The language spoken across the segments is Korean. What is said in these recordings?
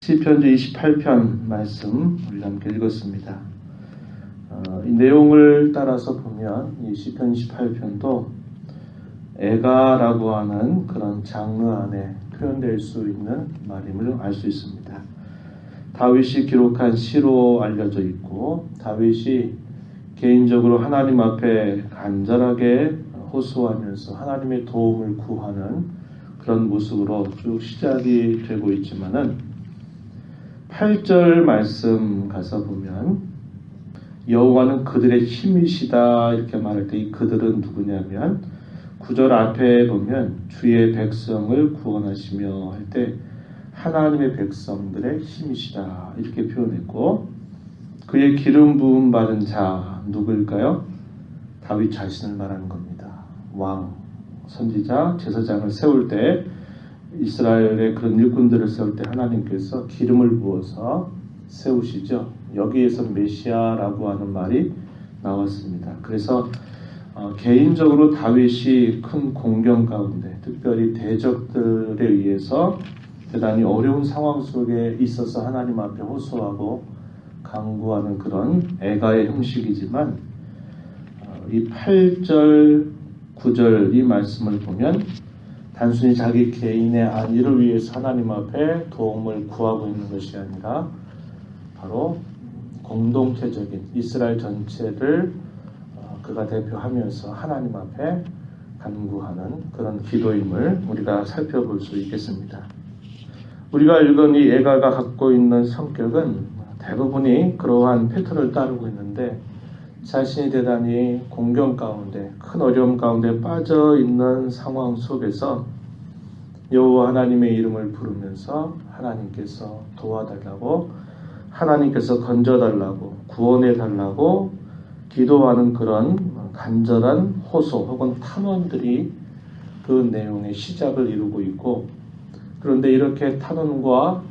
시편 28편 말씀 우리가 함께 읽었습니다. 이 내용을 따라서 보면 이 시편 28편도 애가라고 하는 그런 장르 안에 표현될 수 있는 말임을 알 수 있습니다. 다윗이 기록한 시로 알려져 있고, 다윗이 개인적으로 하나님 앞에 간절하게 호소하면서 하나님의 도움을 구하는 그런 모습으로 쭉 시작이 되고 있지만은 8절 말씀 가서 보면 여호와는 그들의 힘이시다 이렇게 말할 때 이 그들은 누구냐면 9절 앞에 보면 주의 백성을 구원하시며 할 때 하나님의 백성들의 힘이시다 이렇게 표현했고, 그의 기름 부음 받은 자 누구일까요? 다윗 자신을 말하는 겁니다. 왕, 선지자, 제사장을 세울 때, 이스라엘의 그런 일꾼들을 세울 때 하나님께서 기름을 부어서 세우시죠. 여기에서 메시아라고 하는 말이 나왔습니다. 그래서 개인적으로 다윗이 큰 공경 가운데, 특별히 대적들에 의해서 대단히 어려운 상황 속에 있어서 하나님 앞에 호소하고 간구하는 그런 애가의 형식이지만, 이 8절, 9절 이 말씀을 보면 단순히 자기 개인의 안위를 위해서 하나님 앞에 도움을 구하고 있는 것이 아니라 바로 공동체적인 이스라엘 전체를 그가 대표하면서 하나님 앞에 간구하는 그런 기도임을 우리가 살펴볼 수 있겠습니다. 우리가 읽은 이 애가가 갖고 있는 성격은 대부분이 그러한 패턴을 따르고 있는데, 자신이 대단히 공경 가운데, 큰 어려움 가운데 빠져 있는 상황 속에서 여호와 하나님의 이름을 부르면서 하나님께서 도와달라고, 하나님께서 건져달라고, 구원해달라고 기도하는 그런 간절한 호소 혹은 탄원들이 그 내용의 시작을 이루고 있고, 그런데 이렇게 탄원과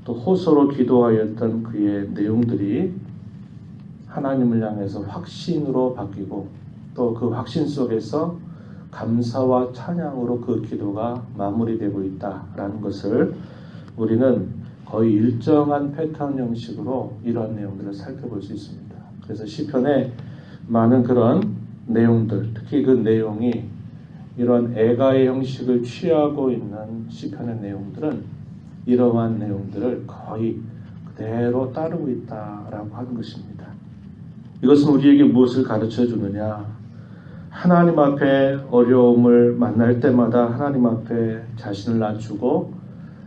또 호소로 기도하였던 그의 내용들이 하나님을 향해서 확신으로 바뀌고, 또 그 확신 속에서 감사와 찬양으로 그 기도가 마무리되고 있다라는 것을 우리는 거의 일정한 패턴 형식으로 이러한 내용들을 살펴볼 수 있습니다. 그래서 시편에 많은 그런 내용들, 특히 그 내용이 이러한 애가의 형식을 취하고 있는 시편의 내용들은 이러한 내용들을 거의 그대로 따르고 있다라고 하는 것입니다. 이것은 우리에게 무엇을 가르쳐 주느냐? 하나님 앞에 어려움을 만날 때마다 하나님 앞에 자신을 낮추고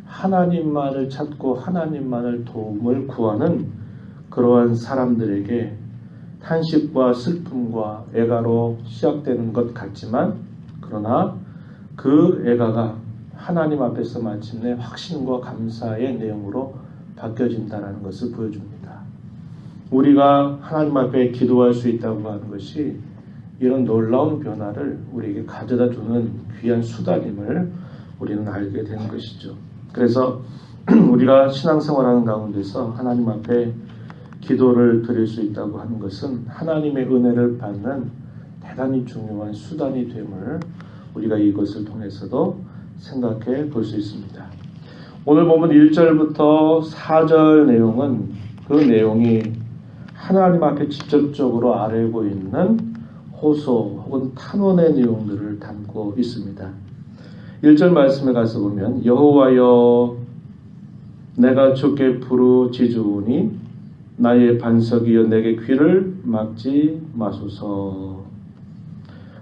하나님만을 찾고 하나님만을 도움을 구하는 그러한 사람들에게 탄식과 슬픔과 애가로 시작되는 것 같지만, 그러나 그 애가가 하나님 앞에서 마침내 확신과 감사의 내용으로 바뀌어진다는 것을 보여줍니다. 우리가 하나님 앞에 기도할 수 있다고 하는 것이 이런 놀라운 변화를 우리에게 가져다 주는 귀한 수단임을 우리는 알게 되는 것이죠. 그래서 우리가 신앙생활하는 가운데서 하나님 앞에 기도를 드릴 수 있다고 하는 것은 하나님의 은혜를 받는 대단히 중요한 수단이 됨을 우리가 이것을 통해서도 생각해 볼 수 있습니다. 오늘 보면 1절부터 4절 내용은 그 내용이 하나님 앞에 직접적으로 아뢰고 있는 호소 혹은 탄원의 내용들을 담고 있습니다. 1절 말씀에 가서 보면 여호와여 내가 주께 부르짖으오니 나의 반석이여 내게 귀를 막지 마소서.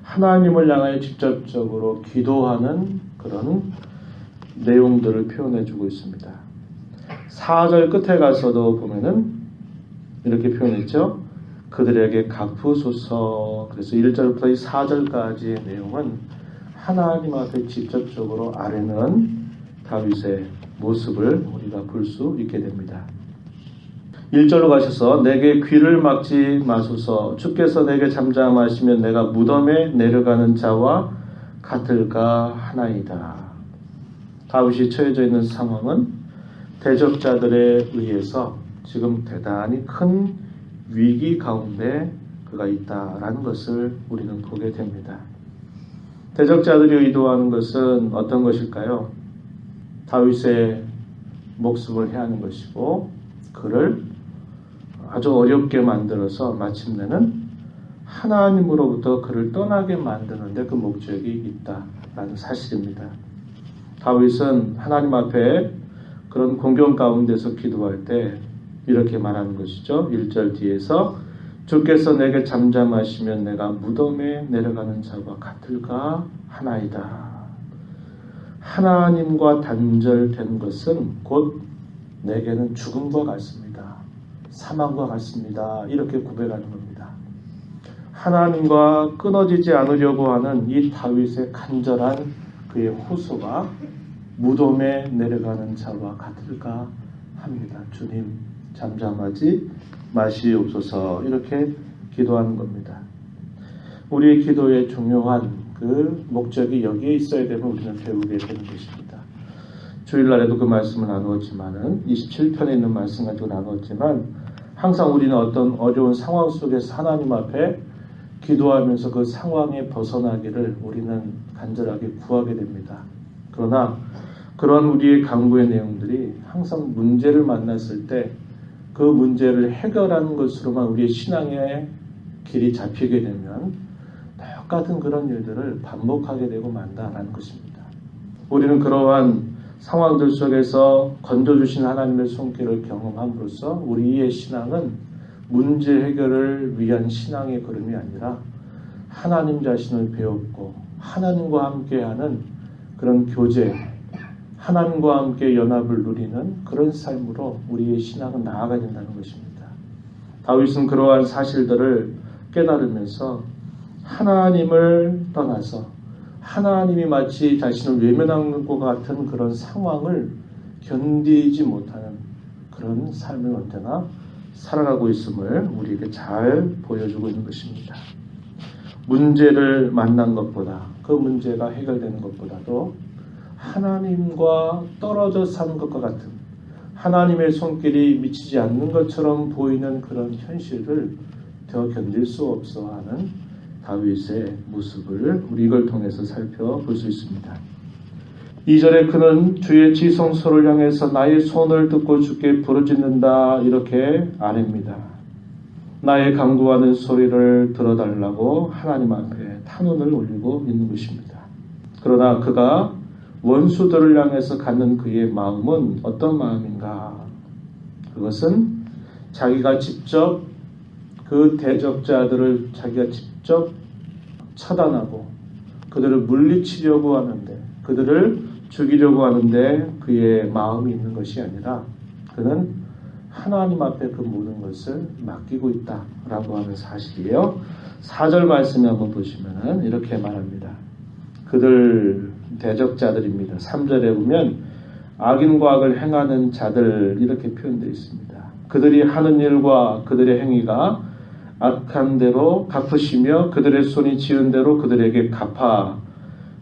하나님을 향하여 직접적으로 기도하는 그런 내용들을 표현해 주고 있습니다. 4절 끝에 가서도 보면은 이렇게 표현했죠. 그들에게 갚으소서. 그래서 1절부터 4절까지의 내용은 하나님 앞에 직접적으로 아뢰는 다윗의 모습을 우리가 볼 수 있게 됩니다. 1절로 가셔서 내게 귀를 막지 마소서. 주께서 내게 잠잠하시면 내가 무덤에 내려가는 자와 같을까 하나이다. 다윗이 처해져 있는 상황은 대적자들에 의해서 지금 대단히 큰 위기 가운데 그가 있다라는 것을 우리는 보게 됩니다. 대적자들이 의도하는 것은 어떤 것일까요? 다윗의 목숨을 해하는 것이고 그를 아주 어렵게 만들어서 마침내는 하나님으로부터 그를 떠나게 만드는데 그 목적이 있다라는 사실입니다. 다윗은 하나님 앞에 그런 공경 가운데서 기도할 때 이렇게 말하는 것이죠. 1절 뒤에서 주께서 내게 잠잠하시면 내가 무덤에 내려가는 자와 같을까 하나이다. 하나님과 단절된 것은 곧 내게는 죽음과 같습니다. 사망과 같습니다. 이렇게 고백하는 겁니다. 하나님과 끊어지지 않으려고 하는 이 다윗의 간절한 그의 호소가 무덤에 내려가는 자와 같을까 합니다. 주님 잠잠하지 마시옵소서 이렇게 기도하는 겁니다. 우리의 기도의 중요한 그 목적이 여기에 있어야 되면 우리는 배우게 되는 것입니다. 주일날에도 그 말씀을 나누었지만은 27편에 있는 말씀 가지고 나누었지만 항상 우리는 어떤 어려운 상황 속에서 하나님 앞에 기도하면서 그 상황에 벗어나기를 우리는 간절하게 구하게 됩니다. 그러나 그러한 우리의 간구의 내용들이 항상 문제를 만났을 때 그 문제를 해결하는 것으로만 우리의 신앙의 길이 잡히게 되면 똑같은 그런 일들을 반복하게 되고 만다라는 것입니다. 우리는 그러한 상황들 속에서 건져주신 하나님의 손길을 경험함으로써 우리의 신앙은 문제 해결을 위한 신앙의 걸음이 아니라 하나님 자신을 배웠고 하나님과 함께하는 그런 교제, 하나님과 함께 연합을 누리는 그런 삶으로 우리의 신앙은 나아가야 된다는 것입니다. 다윗은 그러한 사실들을 깨달으면서 하나님을 떠나서 하나님이 마치 자신을 외면하는 것 같은 그런 상황을 견디지 못하는 그런 삶을 언제나 살아가고 있음을 우리에게 잘 보여주고 있는 것입니다. 문제를 만난 것보다 그 문제가 해결되는 것보다도 하나님과 떨어져 사는 것과 같은 하나님의 손길이 미치지 않는 것처럼 보이는 그런 현실을 더 견딜 수 없어 하는 다윗의 모습을 우리 이걸 통해서 살펴볼 수 있습니다. 2절에 그는 주의 지성소를 향해서 나의 손을 듣고 주께 부르짖는다 이렇게 아뢰입니다. 나의 간구하는 소리를 들어달라고 하나님 앞에 탄원을 올리고 있는 것입니다. 그러나 그가 원수들을 향해서 갖는 그의 마음은 어떤 마음인가? 그것은 자기가 직접 그 대적자들을 자기가 직접 처단하고 그들을 물리치려고 하는데 그들을 죽이려고 하는데 그의 마음이 있는 것이 아니라 그는 하나님 앞에 그 모든 것을 맡기고 있다라고 하는 사실이에요. 4절 말씀에 한번 보시면 이렇게 말합니다. 그들 대적자들입니다. 3절에 보면 악인과 악을 행하는 자들 이렇게 표현되어 있습니다. 그들이 하는 일과 그들의 행위가 악한 대로 갚으시며 그들의 손이 지은 대로 그들에게 갚아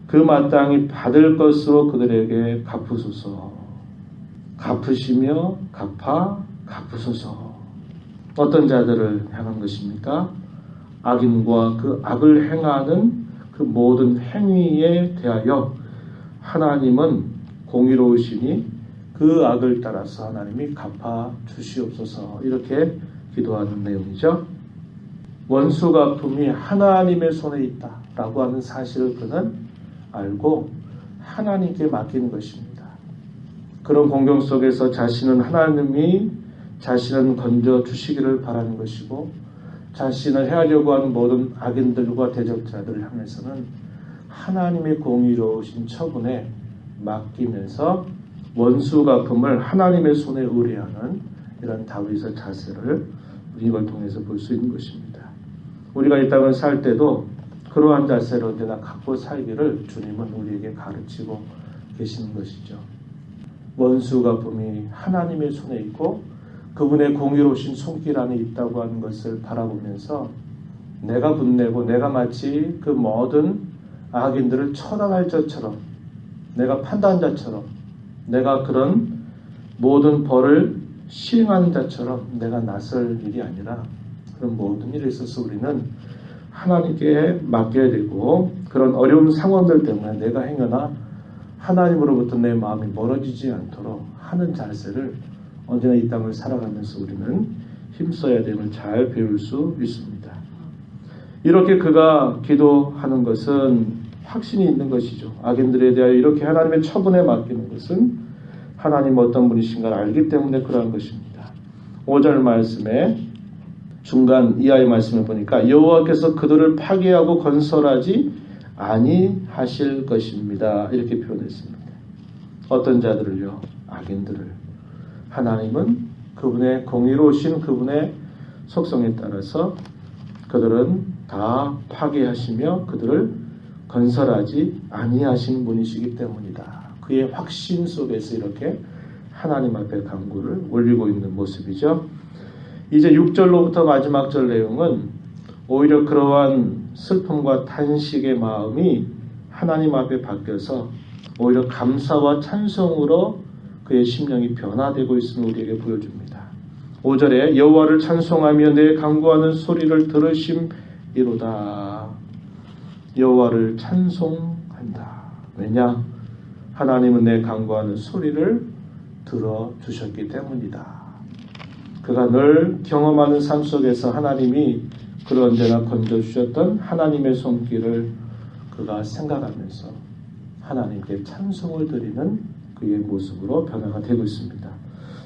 그 마땅히 받을 것으로 그들에게 갚으소서. 갚으시며 갚으소서. 어떤 자들을 향한 것입니까? 악인과 그 악을 행하는 그 모든 행위에 대하여 하나님은 공의로우시니 그 악을 따라서 하나님이 갚아 주시옵소서 이렇게 기도하는 내용이죠. 원수 갚음이 하나님의 손에 있다라고 하는 사실을 그는 알고 하나님께 맡기는 것입니다. 그런 공경 속에서 자신은 하나님이 자신을 건져 주시기를 바라는 것이고 자신을 해하려고 하는 모든 악인들과 대적자들을 향해서는 하나님의 공의로우신 처분에 맡기면서 원수 갚음을 하나님의 손에 의뢰하는 이런 다윗의 자세를 이걸 통해서 볼 수 있는 것입니다. 우리가 이 땅을 살 때도 그러한 자세를 언제나 갖고 살기를 주님은 우리에게 가르치고 계시는 것이죠. 원수 갚음이 하나님의 손에 있고 그분의 공의로우신 손길 안에 있다고 하는 것을 바라보면서 내가 분내고 내가 마치 그 모든 악인들을 처단할 자처럼 내가 판단자처럼 내가 그런 모든 벌을 시행하는 자처럼 내가 나설 일이 아니라 그런 모든 일에 있어서 우리는 하나님께 맡겨야 되고 그런 어려운 상황들 때문에 내가 행여나 하나님으로부터 내 마음이 멀어지지 않도록 하는 자세를 언제나 이 땅을 살아가면서 우리는 힘써야 됨을 잘 배울 수 있습니다. 이렇게 그가 기도하는 것은 확신이 있는 것이죠. 악인들에 대하여 이렇게 하나님의 처분에 맡기는 것은 하나님 어떤 분이신가를 알기 때문에 그러한 것입니다. 5절 말씀에 중간 이하의 말씀을 보니까 여호와께서 그들을 파괴하고 건설하지 아니하실 것입니다. 이렇게 표현했습니다. 어떤 자들을요? 악인들을. 하나님은 그분의 공의로우신 그분의 속성에 따라서 그들은 다 파괴하시며 그들을 건설하지 아니하신 분이시기 때문이다. 그의 확신 속에서 이렇게 하나님 앞에 간구를 올리고 있는 모습이죠. 이제 6절로부터 마지막 절 내용은 오히려 그러한 슬픔과 탄식의 마음이 하나님 앞에 바뀌어서 오히려 감사와 찬송으로 그의 심령이 변화되고 있음을 우리에게 보여줍니다. 5절에 여호와를 찬송하며 내 간구하는 소리를 들으심이로다. 여호와를 찬송한다. 왜냐? 하나님은 내 간구하는 소리를 들어주셨기 때문이다. 그가 늘 경험하는 삶 속에서 하나님이 그를 언제나 건져주셨던 하나님의 손길을 그가 생각하면서 하나님께 찬송을 드리는 그의 모습으로 변화가 되고 있습니다.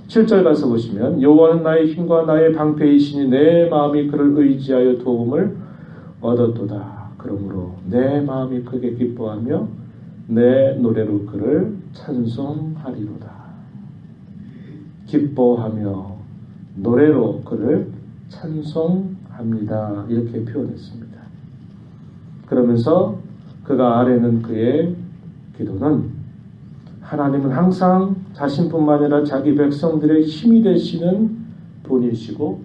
7절 가서 보시면 여호와는 나의 힘과 나의 방패이시니 내 마음이 그를 의지하여 도움을 얻었도다. 그러므로 내 마음이 크게 기뻐하며 내 노래로 그를 찬송하리로다. 기뻐하며 노래로 그를 찬송합니다. 이렇게 표현했습니다. 그러면서 그가 아뢰는 그의 기도는 하나님은 항상 자신뿐만 아니라 자기 백성들의 힘이 되시는 분이시고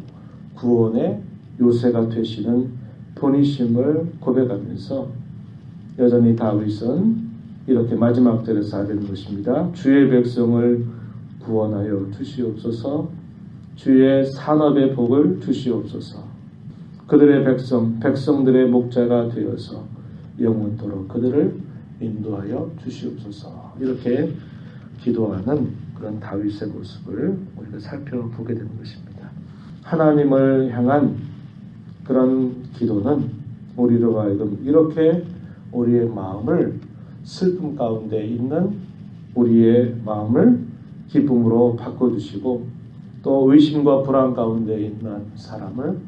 구원의 요새가 되시는 분이심을 고백하면서 여전히 다윗은 이렇게 마지막 절에서 아뢰는 것입니다. 주의 백성을 구원하여 주시옵소서. 주의 산업의 복을 주시옵소서. 그들의 백성들의 목자가 되어서 영원토록 그들을 인도하여 주시옵소서. 이렇게 기도하는 그런 다윗의 모습을 우리가 살펴보게 되는 것입니다. 하나님을 향한 그런 기도는 우리로 하여금 이렇게 우리의 마음을 슬픔 가운데 있는 우리의 마음을 기쁨으로 바꿔주시고 또 의심과 불안 가운데 있는 사람을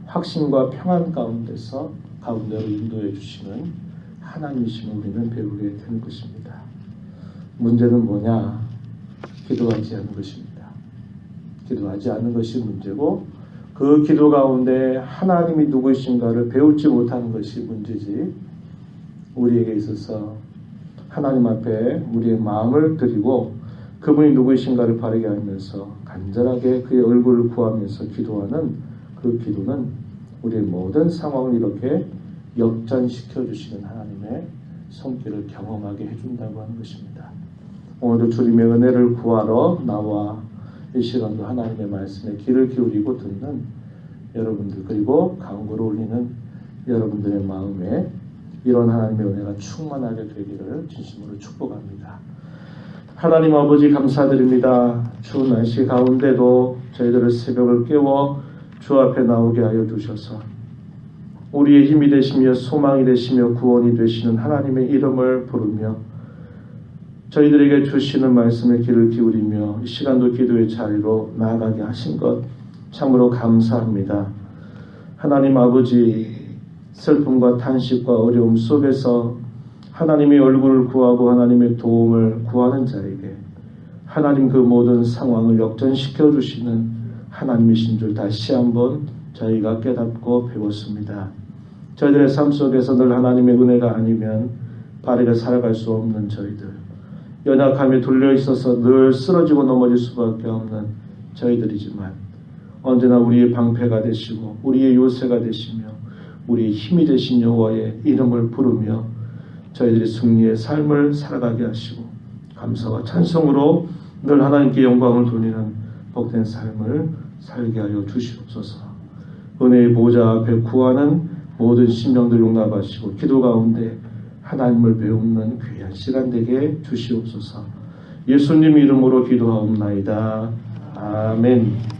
확신과 평안 가운데로 인도해 주시는 하나님이심을 우리는 배우게 되는 것입니다. 문제는 뭐냐? 기도하지 않는 것입니다. 기도하지 않는 것이 문제고 그 기도 가운데 하나님이 누구이신가를 배우지 못하는 것이 문제지 우리에게 있어서 하나님 앞에 우리의 마음을 드리고 그분이 누구이신가를 바르게 알면서 간절하게 그의 얼굴을 구하면서 기도하는 그 기도는 우리의 모든 상황을 이렇게 역전시켜 주시는 하나님의 손길을 경험하게 해준다고 하는 것입니다. 오늘도 주님의 은혜를 구하러 나와 이 시간도 하나님의 말씀에 귀를 기울이고 듣는 여러분들 그리고 간구를 올리는 여러분들의 마음에 이런 하나님의 은혜가 충만하게 되기를 진심으로 축복합니다. 하나님 아버지 감사드립니다. 추운 날씨 가운데도 저희들을 새벽을 깨워 주 앞에 나오게 하여 주셔서 우리의 힘이 되시며 소망이 되시며 구원이 되시는 하나님의 이름을 부르며 저희들에게 주시는 말씀에 귀를 기울이며 이 시간도 기도의 자리로 나아가게 하신 것 참으로 감사합니다. 하나님 아버지 슬픔과 탄식과 어려움 속에서 하나님의 얼굴을 구하고 하나님의 도움을 구하는 자에게 하나님 그 모든 상황을 역전시켜 주시는 하나님이신 줄 다시 한번 저희가 깨닫고 배웠습니다. 저희들의 삶 속에서 늘 하나님의 은혜가 아니면 바르게 살아갈 수 없는 저희들, 연약함에 둘려 있어서 늘 쓰러지고 넘어질 수밖에 없는 저희들이지만 언제나 우리의 방패가 되시고 우리의 요새가 되시며 우리의 힘이 되신 여호와의 이름을 부르며 저희들이 승리의 삶을 살아가게 하시고 감사와 찬송으로 늘 하나님께 영광을 돌리는 복된 삶을 살게 하여 주시옵소서. 은혜의 보좌 앞에 구하는 모든 심령들 용납하시고 기도 가운데 하나님을 배우는 귀한 시간 되게 주시옵소서. 예수님 이름으로 기도하옵나이다. 아멘.